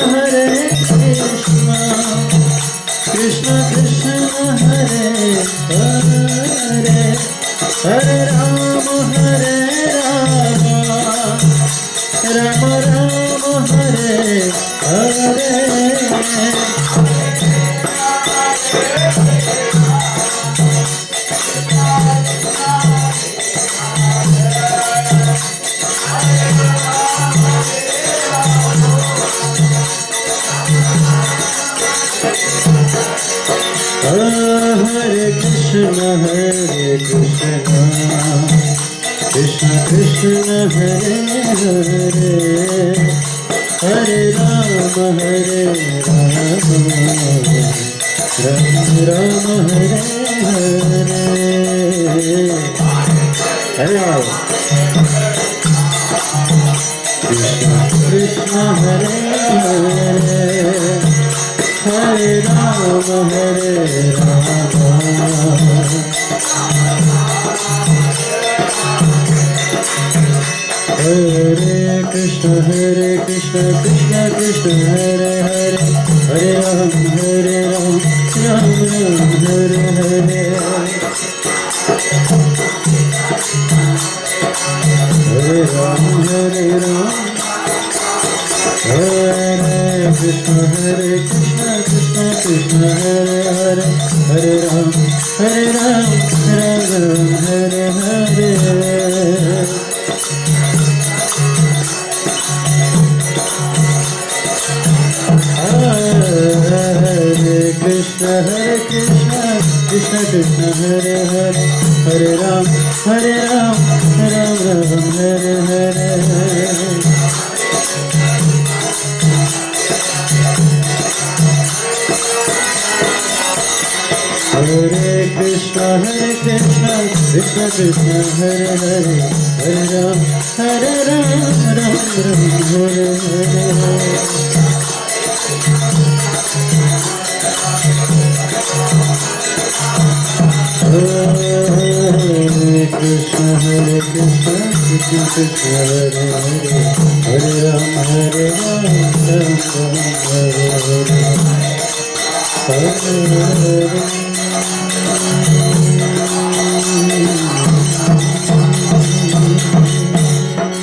Hare Krishna Krishna Krishna Hare Hare Hare Rama Rama Rama Hare Hare Krishna Krishna Hare Hare Hare Rama Rama Rama Hare Hare Hare Krishna Krishna Krishna Hare Hare Hare Rama Rama Rama Hare Hare Hare Krishna Krishna Hare Hare Hare Rama Hare Rama Hare Krishna Krishna Krishna Hare Hare Hare Rama Rama Hare Hare Hare Rama Hare Krishna Krishna Krishna Hare Hare Hare Rama Rama Hare Hare Krishna Krishna Krishna Hare Hare Hare Rama Rama Hare Hare Hare Krishna Krishna Krishna Hare Hare Hare Rama Rama Hare Hare Hare Krishna Krishna Krishna Hare Hare Rama Rama Hare Hare